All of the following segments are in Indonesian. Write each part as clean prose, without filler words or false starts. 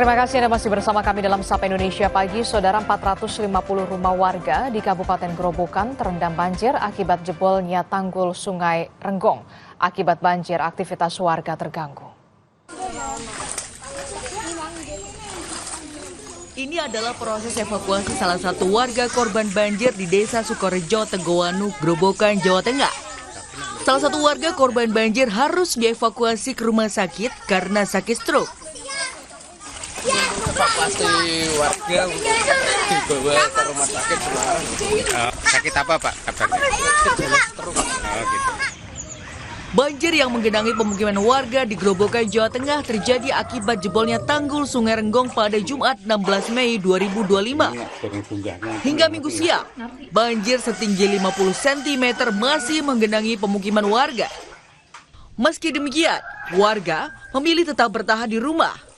Terima kasih Anda masih bersama kami dalam Sapa Indonesia Pagi. Saudara, 450 rumah warga di Kabupaten Grobogan terendam banjir akibat jebolnya tanggul Sungai Renggong. Akibat banjir, aktivitas warga terganggu. Ini adalah proses evakuasi salah satu warga korban banjir di Desa Sukorejo, Tegowanú, Grobogan, Jawa Tengah. Salah satu warga korban banjir harus dievakuasi ke rumah sakit karena sakit stroke. Evakuasi warga dibawa ke rumah sakit Semarang. Sakit apa Pak kabarnya? Stroke. Gitu. Banjir yang menggenangi pemukiman warga di Grobogan, Jawa Tengah terjadi akibat jebolnya tanggul Sungai Renggong pada Jumat 16 Mei 2025. Hingga Minggu siang, banjir setinggi 50 cm masih menggenangi pemukiman warga. Meski demikian, warga memilih tetap bertahan di rumah.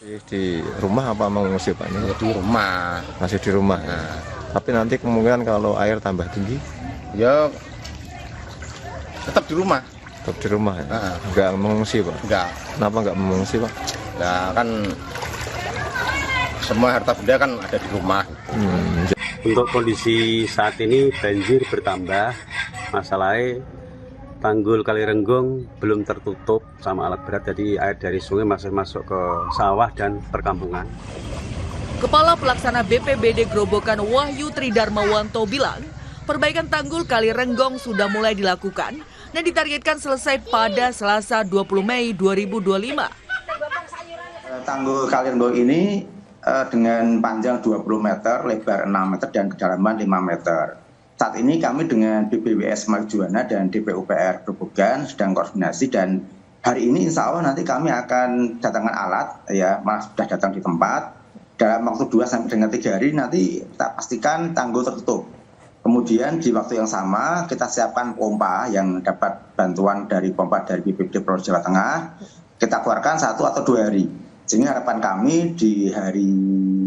Di rumah apa mengungsi Pak? Ini Di rumah. masih di rumah. Nah, Tapi nanti kemungkinan kalau air tambah tinggi, ya tetap di rumah. tetap di rumah ya? Nah. Nggak mengungsi Pak? Enggak. Kenapa nggak mengungsi Pak? Nah, kan semua harta benda kan ada di rumah. Untuk kondisi saat ini banjir bertambah, masalahnya tanggul Kali Renggong belum tertutup sama alat berat, jadi air dari sungai masih masuk ke sawah dan perkampungan. Kepala Pelaksana BPBD Grobogan Wahyu Tridarmawanto bilang, perbaikan tanggul Kali Renggong sudah mulai dilakukan dan ditargetkan selesai pada Selasa 20 Mei 2025. Tanggul Kali Renggong ini dengan panjang 20 meter, lebar 6 meter, dan kedalaman 5 meter. Saat ini kami dengan BPWS Marjuwana dan DPUPR Grobogan sedang koordinasi, dan hari ini insya Allah nanti kami akan datangkan alat, ya malah sudah datang di tempat. Dalam waktu 2 sampai dengan 3 hari nanti kita pastikan tanggul tertutup. Kemudian di waktu yang sama kita siapkan pompa yang dapat bantuan dari pompa dari BPBD Provinsi Jawa Tengah. Kita keluarkan 1 atau 2 hari. Sehingga harapan kami di hari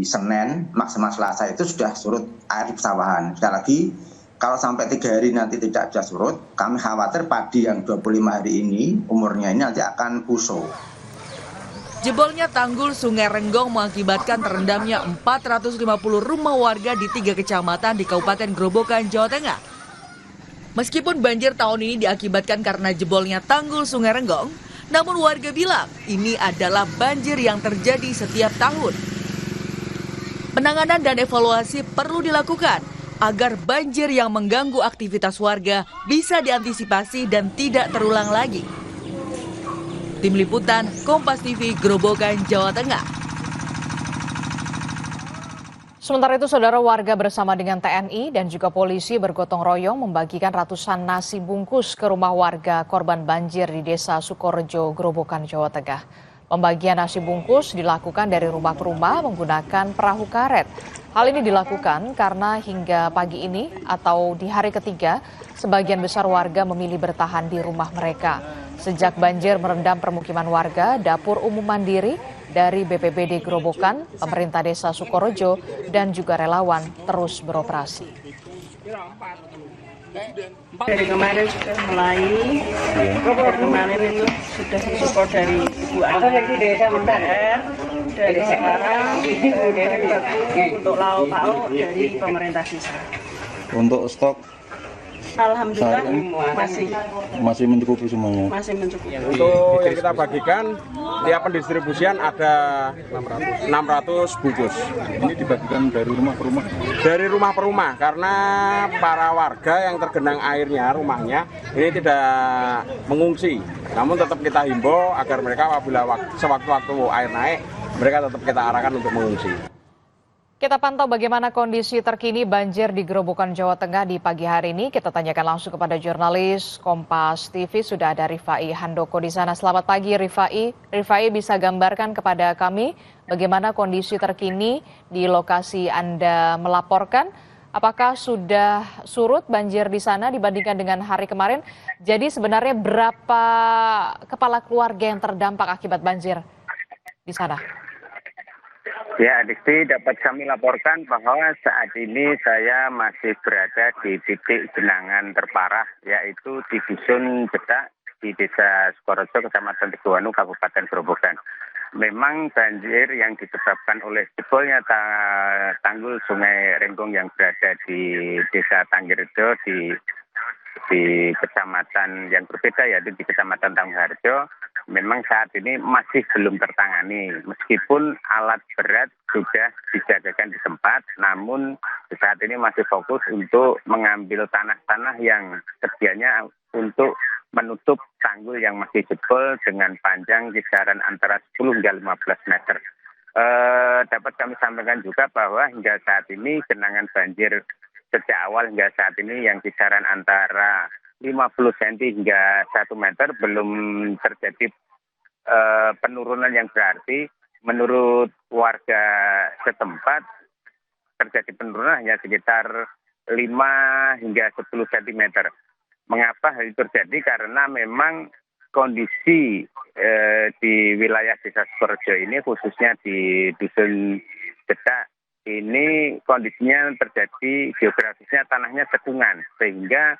Senin maksimal Selasa itu sudah surut air di pesawahan. Sekali lagi, kalau sampai 3 hari nanti tidak ada surut, kami khawatir padi yang 25 hari ini, umurnya ini nanti akan busuk. Jebolnya tanggul Sungai Renggong mengakibatkan terendamnya 450 rumah warga di 3 kecamatan di Kabupaten Grobogan, Jawa Tengah. Meskipun banjir tahun ini diakibatkan karena jebolnya tanggul Sungai Renggong, namun warga bilang ini adalah banjir yang terjadi setiap tahun. Penanganan dan evaluasi perlu dilakukan agar banjir yang mengganggu aktivitas warga bisa diantisipasi dan tidak terulang lagi. Tim Liputan Kompas TV Grobogan, Jawa Tengah. Sementara itu, saudara, warga bersama dengan TNI dan juga polisi bergotong royong membagikan ratusan nasi bungkus ke rumah warga korban banjir di Desa Sukorejo, Grobogan, Jawa Tengah. Pembagian nasi bungkus dilakukan dari rumah ke rumah menggunakan perahu karet. Hal ini dilakukan karena hingga pagi ini atau di hari ketiga, sebagian besar warga memilih bertahan di rumah mereka. Sejak banjir merendam permukiman warga, dapur umum mandiri dari BPBD Grobogan, pemerintah Desa Sukorejo, dan juga relawan terus beroperasi. Dari kemarin sudah mulai, dari kemarin itu sudah disupport dari Ibu Ani DPR, dari sekarang untuk lauk pauk dari pemerintah desa. Untuk stok Alhamdulillah masih mencukupi semuanya. masih mencukupi. Untuk yang kita bagikan, tiap pendistribusian ada 600 bungkus. Ini dibagikan dari rumah ke rumah. Dari rumah ke rumah, karena para warga yang tergenang airnya, rumahnya, ini tidak mengungsi. Namun tetap kita himbau agar mereka apabila sewaktu-waktu air naik, mereka tetap kita arahkan untuk mengungsi. Kita pantau bagaimana kondisi terkini banjir di Grobogan, Jawa Tengah di pagi hari ini. Kita tanyakan langsung kepada jurnalis Kompas TV, sudah ada Rifai Handoko di sana. Selamat pagi Rifai. Rifai, bisa gambarkan kepada kami bagaimana kondisi terkini di lokasi Anda melaporkan? Apakah sudah surut banjir di sana dibandingkan dengan hari kemarin? Jadi sebenarnya berapa kepala keluarga yang terdampak akibat banjir di sana? Ya, Adisti, dapat kami laporkan bahwa saat ini saya masih berada di titik genangan terparah, yaitu di Dusun Bedak di Desa Sukorejo, Kecamatan Tegowanú, Kabupaten Grobogan. memang banjir yang disebabkan oleh jebolnya tanggul Sungai Renggong yang berada di Desa Tanggirejo di kecamatan yang berbeda, yaitu di Kecamatan Tangguharjo, memang saat ini masih belum tertangani. Meskipun alat berat sudah dijagakan di tempat, namun saat ini masih fokus untuk mengambil tanah-tanah yang sedianya untuk menutup tanggul yang masih jebol dengan panjang kisaran antara 10 hingga 15 meter. Dapat kami sampaikan juga bahwa hingga saat ini genangan banjir sejak awal hingga saat ini yang kisaran antara 50 cm hingga 1 meter belum terjadi penurunan yang berarti. Menurut warga setempat terjadi penurunan hanya sekitar 5 hingga 10 cm. Mengapa hal itu terjadi? Karena memang kondisi di wilayah Desa Sukorejo ini, khususnya di Dusun Cedak, ini kondisinya terjadi geografisnya tanahnya cekungan, sehingga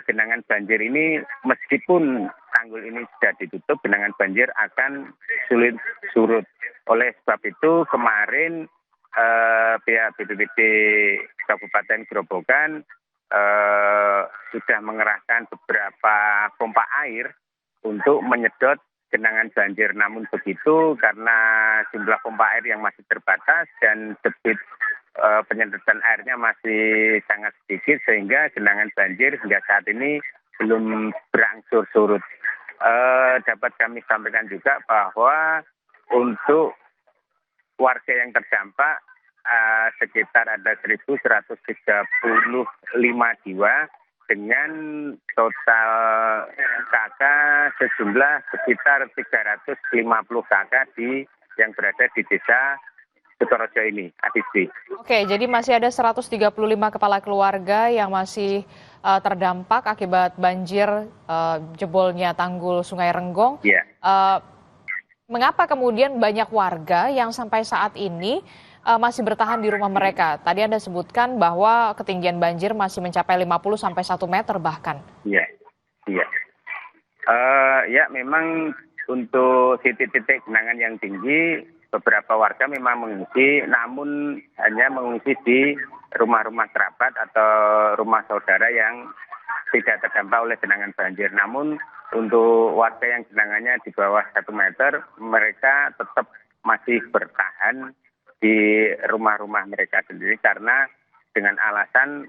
genangan banjir ini meskipun tanggul ini sudah ditutup, genangan banjir akan sulit surut. Oleh sebab itu kemarin pihak BPBD Kabupaten Grobogan sudah mengerahkan beberapa pompa air untuk menyedot genangan banjir. Namun begitu, karena jumlah pompa air yang masih terbatas dan debit penyedotan airnya masih sangat sedikit, sehingga genangan banjir hingga saat ini belum berangsur surut. Dapat kami sampaikan juga bahwa untuk warga yang terdampak sekitar ada 1.135 jiwa dengan total KK sejumlah sekitar 350 KK yang berada di Desa Sukorejo ini, Adisti. Oke, jadi masih ada 135 kepala keluarga yang masih terdampak akibat banjir jebolnya tanggul Sungai Renggong. Yeah. Mengapa kemudian banyak warga yang sampai saat ini masih bertahan di rumah mereka? Tadi Anda sebutkan bahwa ketinggian banjir masih mencapai 50 sampai 1 meter bahkan. Iya, iya. Ya, memang untuk titik-titik genangan yang tinggi, beberapa warga memang mengungsi, namun hanya mengungsi di rumah-rumah kerabat atau rumah saudara yang tidak terdampak oleh genangan banjir. Namun untuk warga yang genangannya di bawah 1 meter, mereka tetap masih bertahan di rumah-rumah mereka sendiri karena dengan alasan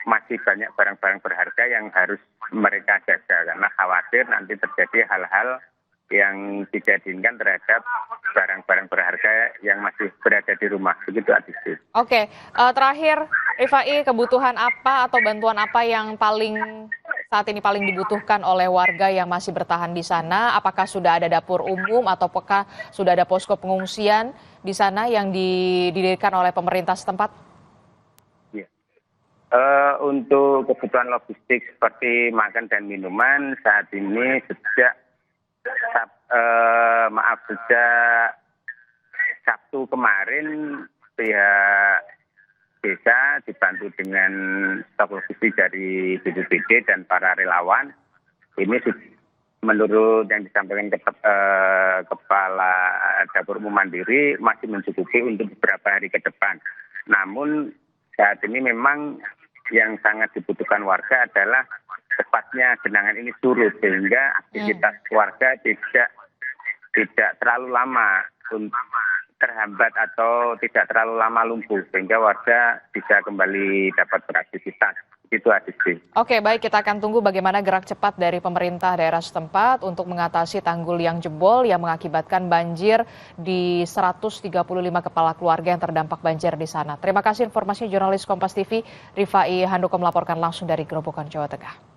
masih banyak barang-barang berharga yang harus mereka jaga karena khawatir nanti terjadi hal-hal yang tidak diinginkan terhadap barang-barang berharga yang masih berada di rumah. Begitu, Adisti. Oke, terakhir Rifai, kebutuhan apa atau bantuan apa yang saat ini paling dibutuhkan oleh warga yang masih bertahan di sana? Apakah sudah ada dapur umum atau apakah sudah ada posko pengungsian di sana yang didirikan oleh pemerintah setempat? Ya. Untuk kebutuhan logistik seperti makan dan minuman saat ini sejak Sabtu kemarin pihak desa dibantu dengan stok logistik dari BPBD dan para relawan. Ini menurut yang disampaikan Kepala Dapur Umum Mandiri masih mencukupi untuk beberapa hari ke depan. Namun saat ini memang yang sangat dibutuhkan warga adalah cepatnya genangan ini surut sehingga aktivitas warga tidak terlalu lama terhambat atau tidak terlalu lama lumpuh sehingga warga bisa kembali dapat beraktivitas. Itu Adisti. Oke, baik, kita akan tunggu bagaimana gerak cepat dari pemerintah daerah setempat untuk mengatasi tanggul yang jebol yang mengakibatkan banjir di 135 kepala keluarga yang terdampak banjir di sana. Terima kasih informasinya jurnalis Kompas TV Rifai Handoko melaporkan langsung dari Grobogan, Jawa Tengah.